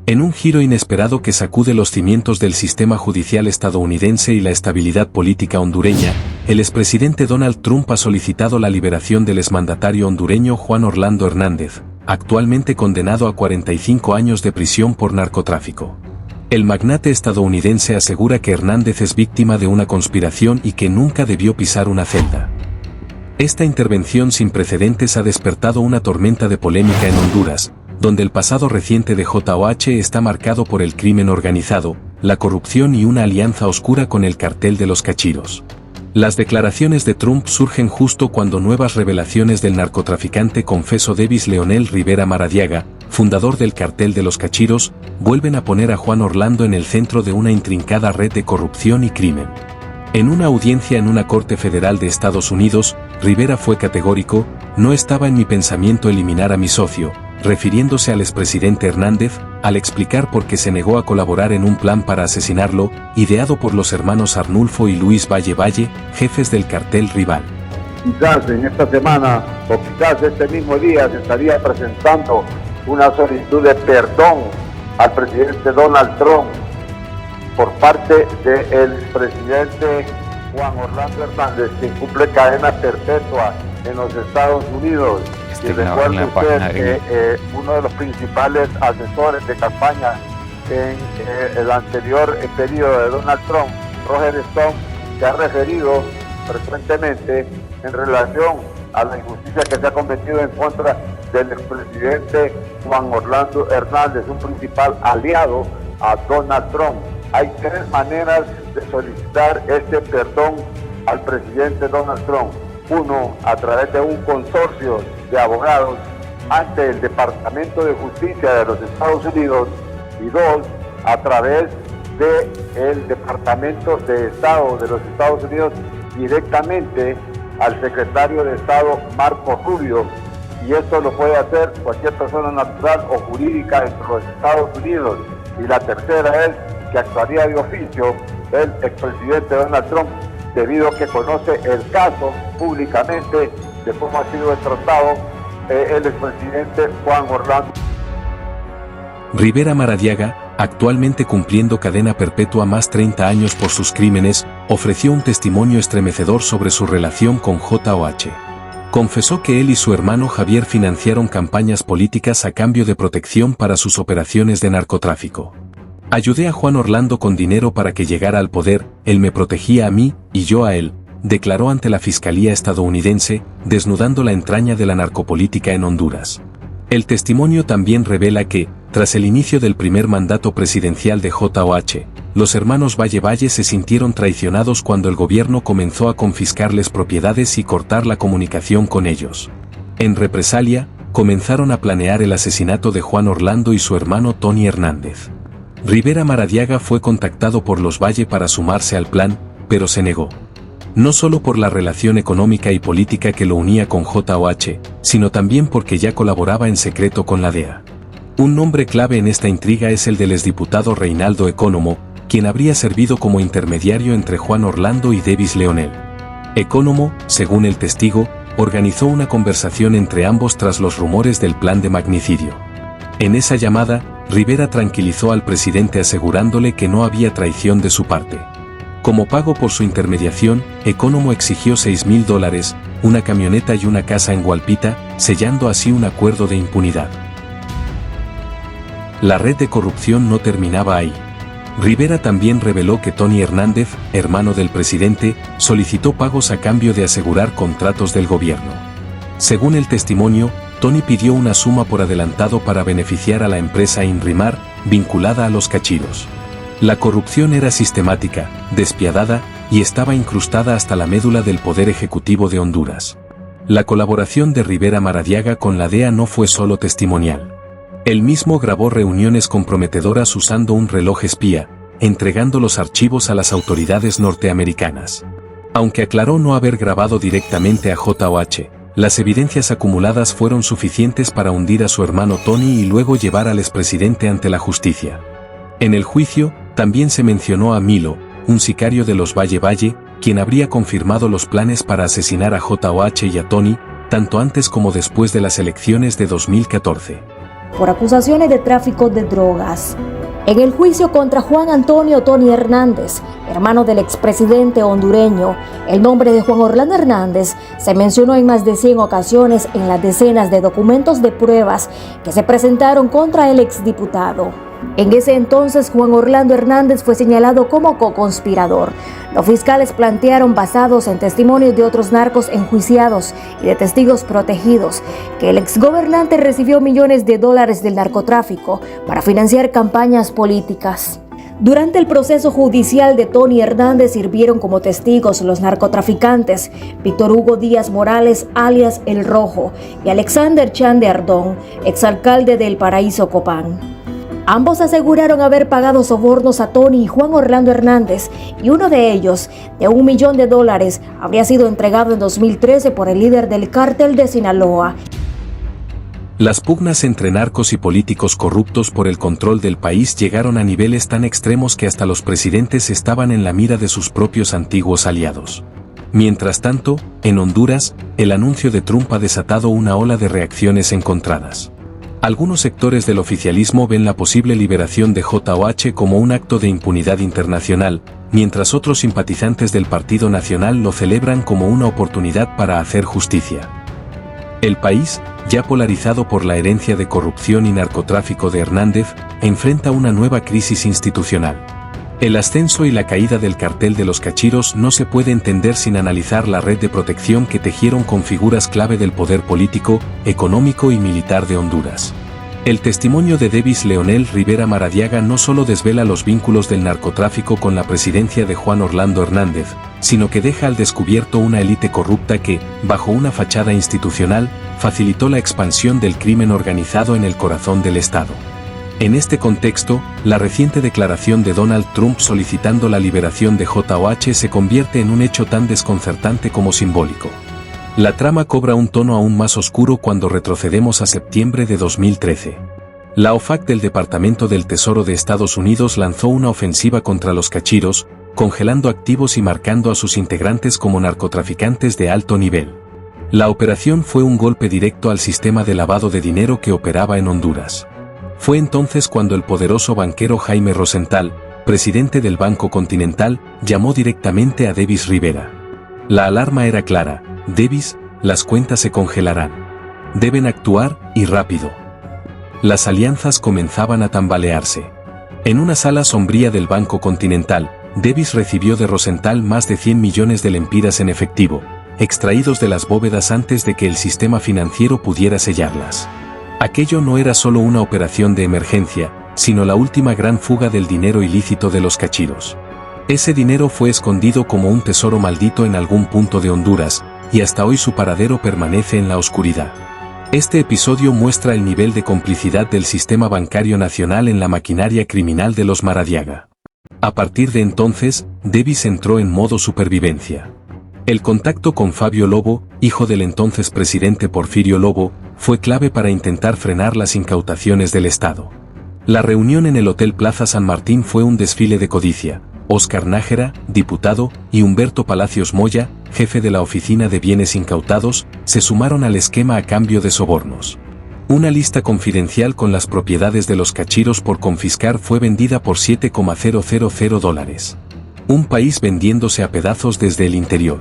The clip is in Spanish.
En un giro inesperado que sacude los cimientos del sistema judicial estadounidense y la estabilidad política hondureña, el expresidente Donald Trump ha solicitado la liberación del exmandatario hondureño Juan Orlando Hernández, actualmente condenado a 45 años de prisión por narcotráfico. El magnate estadounidense asegura que Hernández es víctima de una conspiración y que nunca debió pisar una celda. Esta intervención sin precedentes ha despertado una tormenta de polémica en Honduras, donde el pasado reciente de JOH está marcado por el crimen organizado, la corrupción y una alianza oscura con el cartel de los cachiros. Las declaraciones de Trump surgen justo cuando nuevas revelaciones del narcotraficante confeso Davis Leonel Rivera Maradiaga, fundador del cartel de los cachiros, vuelven a poner a Juan Orlando en el centro de una intrincada red de corrupción y crimen. En una audiencia en una corte federal de Estados Unidos, Rivera fue categórico: "No estaba en mi pensamiento eliminar a mi socio", refiriéndose al expresidente Hernández, al explicar por qué se negó a colaborar en un plan para asesinarlo, ideado por los hermanos Arnulfo y Luis Valle Valle, jefes del cartel rival. Quizás en esta semana o quizás este mismo día se estaría presentando una solicitud de perdón al presidente Donald Trump por parte del presidente Juan Orlando Hernández, que cumple cadena perpetua en los Estados Unidos. Y recuerde usted que uno de los principales asesores de campaña en el anterior periodo de Donald Trump, Roger Stone, se ha referido frecuentemente en relación a la injusticia que se ha cometido en contra del expresidente Juan Orlando Hernández, un principal aliado a Donald Trump. Hay tres maneras de solicitar este perdón al presidente Donald Trump. Uno, a través de un consorcio de abogados ante el Departamento de Justicia de los Estados Unidos, y dos, a través del Departamento de Estado de los Estados Unidos directamente al secretario de Estado Marco Rubio, y esto lo puede hacer cualquier persona natural o jurídica dentro de los Estados Unidos. Y la tercera es que actuaría de oficio el expresidente Donald Trump, debido a que conoce el caso públicamente de cómo ha sido tratado el expresidente Juan Orlando. Rivera Maradiaga, actualmente cumpliendo cadena perpetua más 30 años por sus crímenes, ofreció un testimonio estremecedor sobre su relación con JOH. Confesó que él y su hermano Javier financiaron campañas políticas a cambio de protección para sus operaciones de narcotráfico. "Ayudé a Juan Orlando con dinero para que llegara al poder, él me protegía a mí y yo a él", declaró ante la Fiscalía estadounidense, desnudando la entraña de la narcopolítica en Honduras. El testimonio también revela que, tras el inicio del primer mandato presidencial de JOH, los hermanos Valle Valle se sintieron traicionados cuando el gobierno comenzó a confiscarles propiedades y cortar la comunicación con ellos. En represalia, comenzaron a planear el asesinato de Juan Orlando y su hermano Tony Hernández. Rivera Maradiaga fue contactado por los Valle para sumarse al plan, pero se negó. No solo por la relación económica y política que lo unía con JOH, sino también porque ya colaboraba en secreto con la DEA. Un nombre clave en esta intriga es el del exdiputado Reinaldo Economo, quien habría servido como intermediario entre Juan Orlando y Davis Leonel. Economo, según el testigo, organizó una conversación entre ambos tras los rumores del plan de magnicidio. En esa llamada, Rivera tranquilizó al presidente asegurándole que no había traición de su parte. Como pago por su intermediación, Economo exigió $6,000, una camioneta y una casa en Hualpita, sellando así un acuerdo de impunidad. La red de corrupción no terminaba ahí. Rivera también reveló que Tony Hernández, hermano del presidente, solicitó pagos a cambio de asegurar contratos del gobierno. Según el testimonio, Tony pidió una suma por adelantado para beneficiar a la empresa Inrimar, vinculada a los cachiros. La corrupción era sistemática, despiadada, y estaba incrustada hasta la médula del Poder Ejecutivo de Honduras. La colaboración de Rivera Maradiaga con la DEA no fue solo testimonial. Él mismo grabó reuniones comprometedoras usando un reloj espía, entregando los archivos a las autoridades norteamericanas. Aunque aclaró no haber grabado directamente a JOH, las evidencias acumuladas fueron suficientes para hundir a su hermano Tony y luego llevar al expresidente ante la justicia. En el juicio, también se mencionó a Milo, un sicario de los Valle Valle, quien habría confirmado los planes para asesinar a JOH y a Tony, tanto antes como después de las elecciones de 2014. por acusaciones de tráfico de drogas. En el juicio contra Juan Antonio Tony Hernández, hermano del expresidente hondureño, el nombre de Juan Orlando Hernández se mencionó en más de 100 ocasiones en las decenas de documentos de pruebas que se presentaron contra el exdiputado. En ese entonces, Juan Orlando Hernández fue señalado como co-conspirador. Los fiscales plantearon, basados en testimonios de otros narcos enjuiciados y de testigos protegidos, que el exgobernante recibió millones de dólares del narcotráfico para financiar campañas políticas. Durante el proceso judicial de Tony Hernández sirvieron como testigos los narcotraficantes Víctor Hugo Díaz Morales, alias El Rojo, y Alexander Chan de Ardón, exalcalde de El Paraíso, Copán. Ambos aseguraron haber pagado sobornos a Tony y Juan Orlando Hernández, y uno de ellos, de $1 millón, habría sido entregado en 2013 por el líder del cártel de Sinaloa. Las pugnas entre narcos y políticos corruptos por el control del país llegaron a niveles tan extremos que hasta los presidentes estaban en la mira de sus propios antiguos aliados. Mientras tanto, en Honduras, el anuncio de Trump ha desatado una ola de reacciones encontradas. Algunos sectores del oficialismo ven la posible liberación de JOH como un acto de impunidad internacional, mientras otros simpatizantes del Partido Nacional lo celebran como una oportunidad para hacer justicia. El país, ya polarizado por la herencia de corrupción y narcotráfico de Hernández, enfrenta una nueva crisis institucional. El ascenso y la caída del cartel de los Cachiros no se puede entender sin analizar la red de protección que tejieron con figuras clave del poder político, económico y militar de Honduras. El testimonio de Davis Leonel Rivera Maradiaga no solo desvela los vínculos del narcotráfico con la presidencia de Juan Orlando Hernández, sino que deja al descubierto una élite corrupta que, bajo una fachada institucional, facilitó la expansión del crimen organizado en el corazón del Estado. En este contexto, la reciente declaración de Donald Trump solicitando la liberación de JOH se convierte en un hecho tan desconcertante como simbólico. La trama cobra un tono aún más oscuro cuando retrocedemos a septiembre de 2013. La OFAC del Departamento del Tesoro de Estados Unidos lanzó una ofensiva contra los Cachiros, congelando activos y marcando a sus integrantes como narcotraficantes de alto nivel. La operación fue un golpe directo al sistema de lavado de dinero que operaba en Honduras. Fue entonces cuando el poderoso banquero Jaime Rosenthal, presidente del Banco Continental, llamó directamente a Davis Rivera. La alarma era clara: Davis, las cuentas se congelarán. Deben actuar, y rápido. Las alianzas comenzaban a tambalearse. En una sala sombría del Banco Continental, Davis recibió de Rosenthal más de 100 millones de lempiras en efectivo, extraídos de las bóvedas antes de que el sistema financiero pudiera sellarlas. Aquello no era solo una operación de emergencia, sino la última gran fuga del dinero ilícito de los Cachiros. Ese dinero fue escondido como un tesoro maldito en algún punto de Honduras, y hasta hoy su paradero permanece en la oscuridad. Este episodio muestra el nivel de complicidad del sistema bancario nacional en la maquinaria criminal de los Maradiaga. A partir de entonces, Davis entró en modo supervivencia. El contacto con Fabio Lobo, hijo del entonces presidente Porfirio Lobo, fue clave para intentar frenar las incautaciones del Estado. La reunión en el Hotel Plaza San Martín fue un desfile de codicia. Óscar Nájera, diputado, y Humberto Palacios Moya, jefe de la Oficina de Bienes Incautados, se sumaron al esquema a cambio de sobornos. Una lista confidencial con las propiedades de los Cachiros por confiscar fue vendida por $7,000. Un país vendiéndose a pedazos desde el interior.